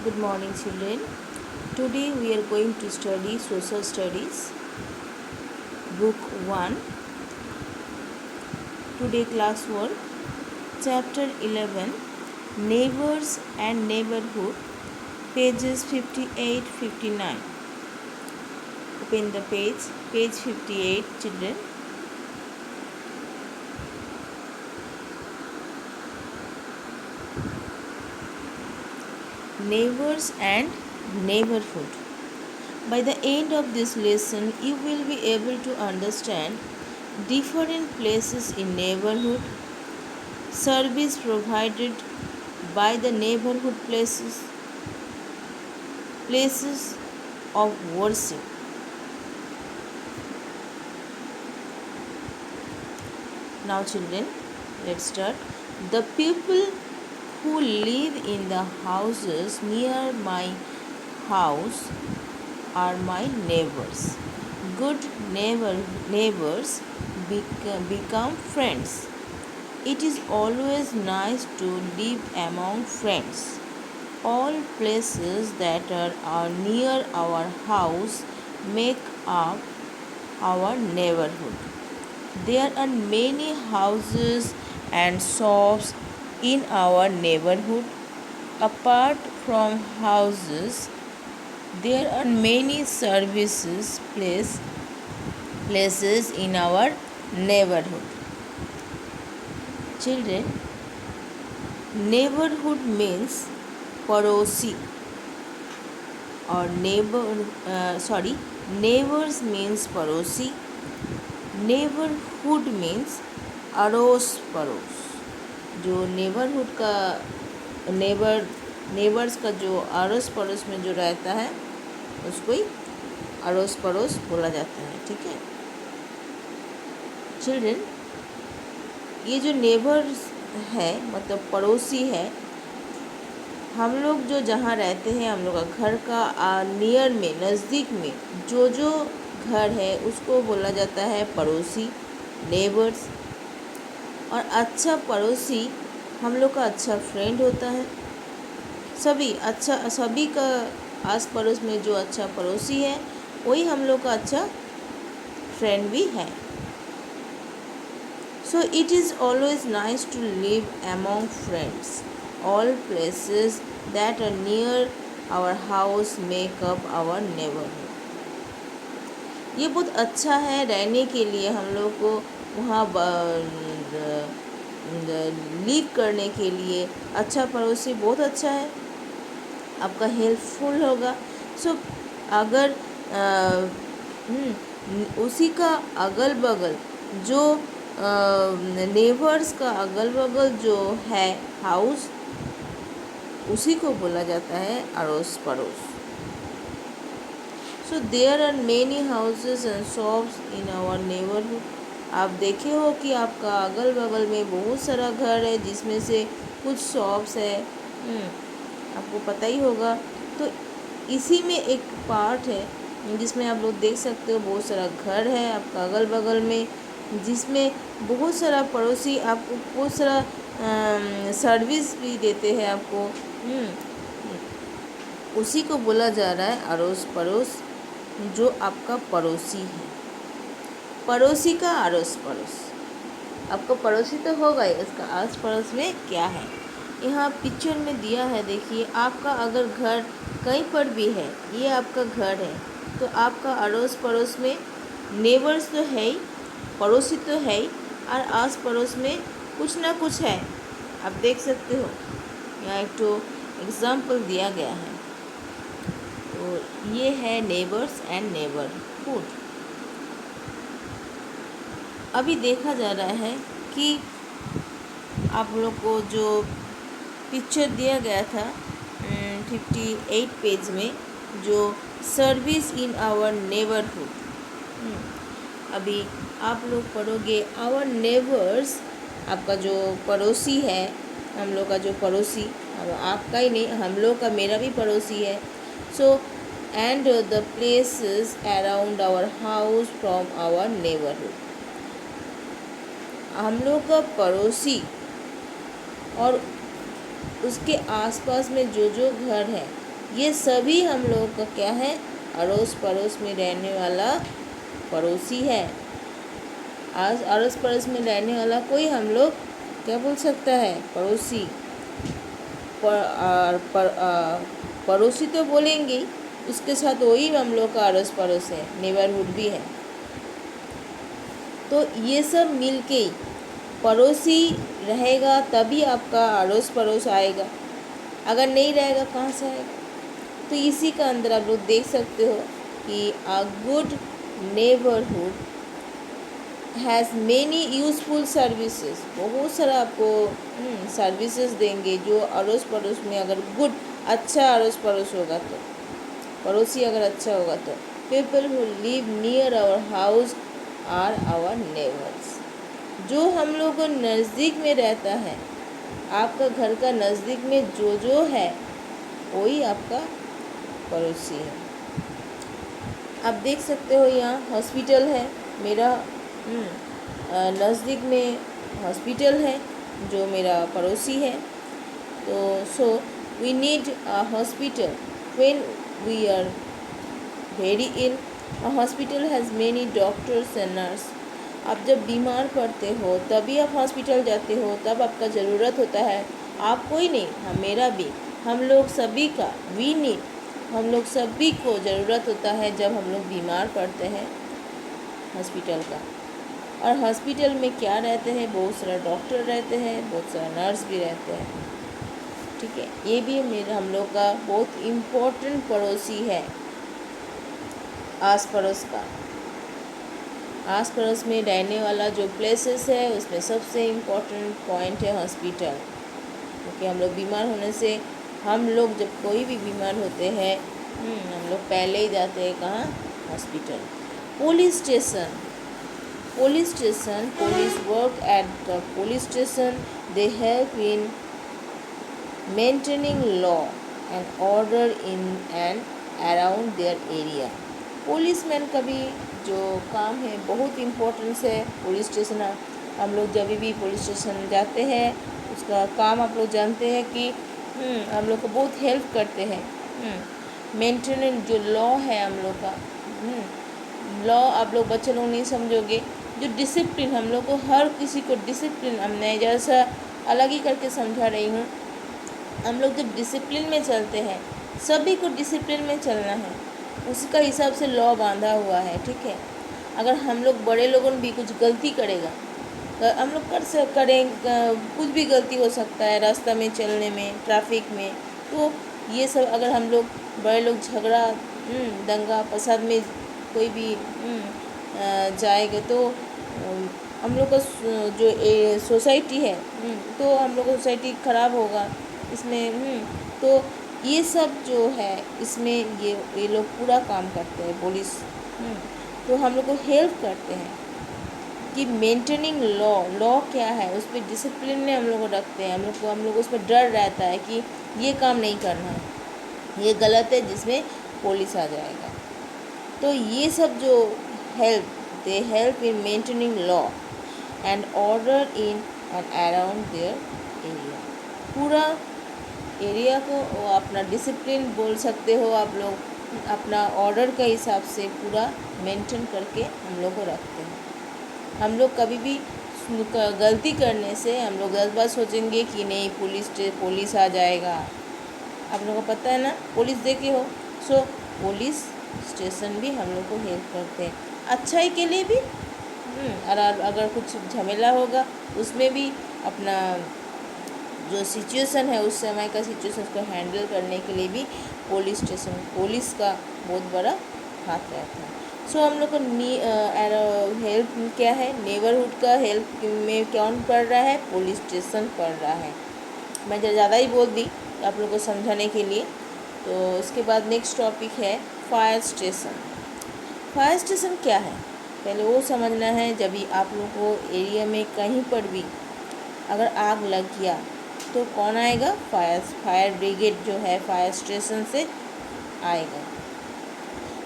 Good morning, children. Today we are going to study Social Studies, Book 1. Today, class work, Chapter 11, Neighbors and Neighborhood, pages 58-59. Open the page 58, children. Neighbors and Neighborhood. By the end of this lesson, you will be able to understand different places in neighborhood, service provided by the neighborhood places of worship. Now children, let's start. The people who live in the houses near my house are my neighbors. Good neighbors become friends. It is always nice to live among friends. All places that are near our house make up our neighborhood. There are many houses and shops in our neighborhood. Apart from houses, there are many places in our neighborhood. Children, neighborhood means parosi or neighbors means parosi. Neighbourhood means अड़ोस पड़ोस. जो neighbourhood का neighbours का जो अड़ोस पड़ोस में जो रहता है उसको ही अड़ोस पड़ोस बोला जाता है. ठीक है चिल्ड्रन, ये जो नेबर्स है मतलब पड़ोसी है, हम लोग जो जहाँ रहते हैं हम लोग का घर का नियर में नज़दीक में जो घर है उसको बोला जाता है पड़ोसी, नेबर्स. और अच्छा पड़ोसी हम लोग का अच्छा फ्रेंड होता है. सभी का आस पड़ोस में जो अच्छा पड़ोसी है वही हम लोग का अच्छा फ्रेंड भी है. So it is always nice to live among friends. All places that are near our house make up our neighbourhood. ये बहुत अच्छा है रहने के लिए, हम लोग को वहाँ लिव करने के लिए. अच्छा पड़ोसी बहुत अच्छा है, आपका हेल्पफुल होगा. सो अगर उसी का अगल बगल जो नेबर्स का अगल बगल जो है हाउस, उसी को बोला जाता है अड़ोस पड़ोस. So there are many houses and shops in our neighborhood. आप देखे हो कि आपका अगल बगल में बहुत सारा घर है जिसमें से कुछ शॉप्स है. आपको पता ही होगा. तो इसी में एक पार्ट है जिसमें आप लोग देख सकते हो बहुत सारा घर है आपका अगल बगल में, जिसमें बहुत सारा पड़ोसी आपको बहुत सारा सर्विस भी देते हैं आपको. उसी को बोला जा रहा है अड़ोस पड़ोस, जो आपका पड़ोसी है. पड़ोसी का अड़ोस पड़ोस. आपका पड़ोसी तो होगा ही, उसका आस पड़ोस में क्या है. यहाँ पिक्चर में दिया है, देखिए. आपका अगर घर कहीं पर भी है, ये आपका घर है, तो आपका अड़ोस पड़ोस में नेबर्स तो है ही, पड़ोसी तो है ही, और आस पड़ोस में कुछ ना कुछ है. आप देख सकते हो यहाँ एक तो एग्जाम्पल दिया गया है. तो ये है नेबर्स एंड नेबरहुड. अभी देखा जा रहा है कि आप लोग को जो पिक्चर दिया गया था 58 पेज में, जो सर्विस इन आवर नेबरहुड. अभी आप लोग पढ़ोगे आवर नेबर्स. आपका जो पड़ोसी है, हम लोग का जो पड़ोसी, आपका ही नहीं, हम लोग का, मेरा भी पड़ोसी है. So and the places around our house from our neighborhood. हम लोग का पड़ोसी और उसके आसपास में जो घर है ये सभी हम लोगों का क्या है, अड़ोस पड़ोस में रहने वाला पड़ोसी है। आज अड़ोस पड़ोस में रहने वाला कोई हम लोग क्या बोल सकता है, पड़ोसी। पड़ोसी तो बोलेंगे ही, उसके साथ वही हम लोग का अड़ोस पड़ोस है, नेबरहुड भी है। तो ये सब मिलके ही पड़ोसी रहेगा, तभी आपका अड़ोस पड़ोस आएगा। अगर नहीं रहेगा कहाँ से आएगा। तो इसी का अंदर आप लोग देख सकते हो कि a good neighbourhood has many useful services. बहुत सारा आपको सर्विसेज देंगे जो अड़ोस पड़ोस में अगर गुड अच्छा अड़ोस पड़ोस होगा तो, पड़ोसी अगर अच्छा होगा तो। People who live near our house are our neighbours. जो हम लोग को नज़दीक में रहता है, आपका घर का नज़दीक में जो है वही आपका पड़ोसी है। आप देख सकते हो यहाँ हॉस्पिटल है, मेरा नज़दीक में हॉस्पिटल है जो मेरा पड़ोसी है। तो so we need a hospital when we are very ill. A hospital has many doctors and nurse. आप जब बीमार पड़ते हो तभी आप हॉस्पिटल जाते हो, तब आपका ज़रूरत होता है। आपको ही नहीं, हाँ मेरा भी, हम लोग सभी का, वी नीड, हम लोग सभी को ज़रूरत होता है जब हम लोग बीमार पड़ते हैं हॉस्पिटल का। और हॉस्पिटल में क्या रहते हैं, बहुत सारा डॉक्टर रहते हैं, बहुत सारा नर्स भी रहते हैं। ठीक है, ये भी मेरा हम लोग का बहुत इम्पोर्टेंट पड़ोसी है आस पड़ोस का। आस पड़ोस में रहने वाला जो प्लेसेस है उसमें सबसे इम्पोर्टेंट पॉइंट है हॉस्पिटल। क्योंकि हम लोग बीमार होने से, हम लोग जब कोई भी बीमार होते हैं हम लोग पहले ही जाते हैं कहाँ, hospital. Police station, police station, police work at the police station, they help in maintaining law and order in and around their area. Policeman का भी जो काम है बहुत इम्पोर्टेंस है पुलिस स्टेशन। हम लोग जब भी पुलिस स्टेशन जाते हैं उसका काम आप लोग जानते हैं कि हम लोग को बहुत हेल्प करते हैं। मेंटेनेंस जो लॉ है हम लोग का, लॉ आप लोग बच्चे लोग नहीं समझोगे, जो डिसिप्लिन हम लोग को, हर किसी को डिसिप्लिन, हमने जैसा अलग ही करके समझा रही हूँ। हम लोग जब डिसिप्लिन में चलते हैं, सभी को डिसिप्लिन में चलना है, उसका हिसाब से लॉ बांधा हुआ है। ठीक है, अगर हम लोग बड़े लोगों भी कुछ गलती करेगा तो हम लोग करें, कुछ भी गलती हो सकता है रास्ता में चलने में, ट्रैफिक में। तो ये सब अगर हम लोग बड़े लोग झगड़ा दंगा फसाद में कोई भी जाएगा तो हम लोग का जो सोसाइटी है तो हम लोग का सोसाइटी ख़राब होगा इसमें। तो ये सब जो है इसमें ये लोग पूरा काम करते हैं पुलिस। तो हम लोग को हेल्प करते हैं कि मेंटेनिंग लॉ क्या है, उस पर डिसिप्लिन में हम लोग को रखते हैं। हम लोग उस पर डर रहता है कि ये काम नहीं करना है, ये गलत है, जिसमें पुलिस आ जाएगा। तो ये सब जो help, they help in maintaining law and order in and around their area. पूरा एरिया को अपना डिसिप्लिन बोल सकते हो आप लोग, अपना ऑर्डर के हिसाब से पूरा मेंटेन करके हम लोग को रखते हैं। हम लोग कभी भी गलती करने से हम लोग 10 बार सोचेंगे कि नहीं पुलिस आ जाएगा। आप लोगों को पता है ना, पुलिस देखे हो। सो पुलिस स्टेशन भी हम लोग को हेल्प करते हैं अच्छाई के लिए भी। और अगर कुछ झमेला होगा उसमें भी अपना जो सिचुएशन है उस समय का सिचुएशन को हैंडल करने के लिए भी पुलिस स्टेशन, पुलिस का बहुत बड़ा हाथ रहता है। सो हम लोग को हेल्प क्या है, नेबरहुड का हेल्प में कौन पड़ रहा है, पुलिस स्टेशन पड़ रहा है। मैं ज़्यादा ही बोल दी आप लोग को समझाने के लिए। तो इसके बाद नेक्स्ट टॉपिक है फायर स्टेशन। फायर स्टेशन क्या है पहले वो समझना है। जब भी आप लोग को एरिया में कहीं पर भी अगर आग लग गया तो कौन आएगा, फायर ब्रिगेड जो है फायर स्टेशन से आएगा।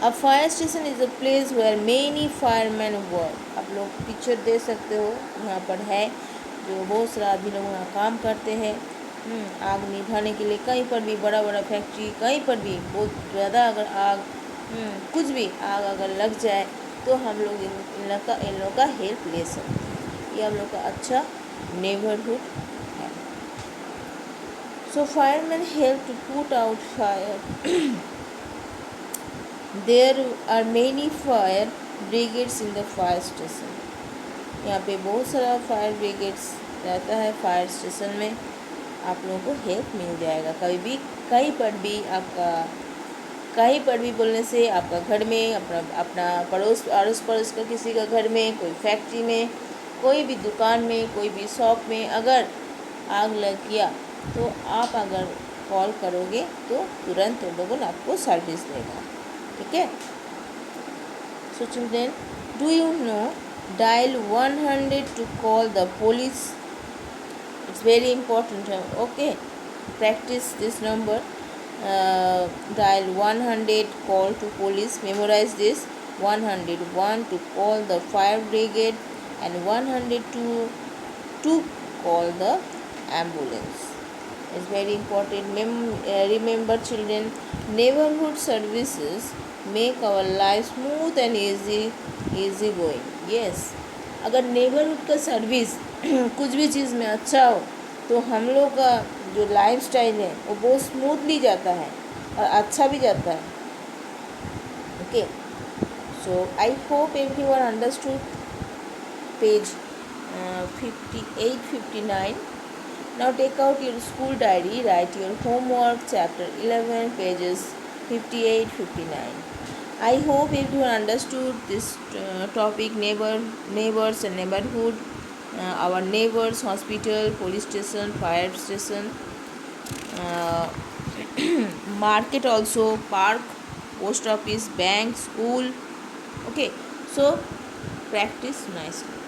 अब fire station is a place where many fireman work. आप लोग पिक्चर दे सकते हो, यहाँ पर है जो बहुत सारा आदमी लोग वहाँ काम करते हैं। आग निभाने के लिए कहीं पर भी, बड़ा बड़ा फैक्ट्री, कहीं पर भी बहुत ज़्यादा अगर आग, कुछ भी आग अगर लग जाए तो हम लोग इन लोग का हेल्प ले सकते हैं। ये हम लोग का अच्छा नेबरहुड है। So fireman help to put out fire. There are many fire brigades in the fire station. यहाँ पे बहुत सारा फायर ब्रिगेड्स रहता है फायर स्टेशन में, आप लोगों को हेल्प मिल जाएगा। कभी भी, कहीं पर भी आपका, कहीं पर भी बोलने से आपका घर में, अपना अपना पड़ोस, अड़ोस पड़ोस का किसी का घर में, कोई फैक्ट्री में, कोई भी दुकान में, कोई भी शॉप में अगर आग लग गया तो आप अगर कॉल करोगे तो तुरंत उन लोगों ने आपको सर्विस देगा। ठीक है। So children, do you know dial 100 to call the police? It's very important. Okay, practice this number. Dial 100, call to police. Memorize this. 101 to call the fire brigade, and 102 to call the ambulance. It's very important. Remember children, neighborhood services make our life smooth and easy going. Yes, अगर neighbourhood का service कुछ भी चीज़ में अच्छा हो तो हम लोग का जो लाइफ स्टाइल है वो बहुत स्मूथली जाता है और अच्छा भी जाता है। Okay, so I hope everyone understood page 58-59. Now take out your school diary, write your homework, chapter 11, pages 58-59. I hope everyone understood this topic, neighbors and neighborhood, our neighbors, hospital, police station, fire station, market also, park, post office, bank, school. Okay, so practice nicely.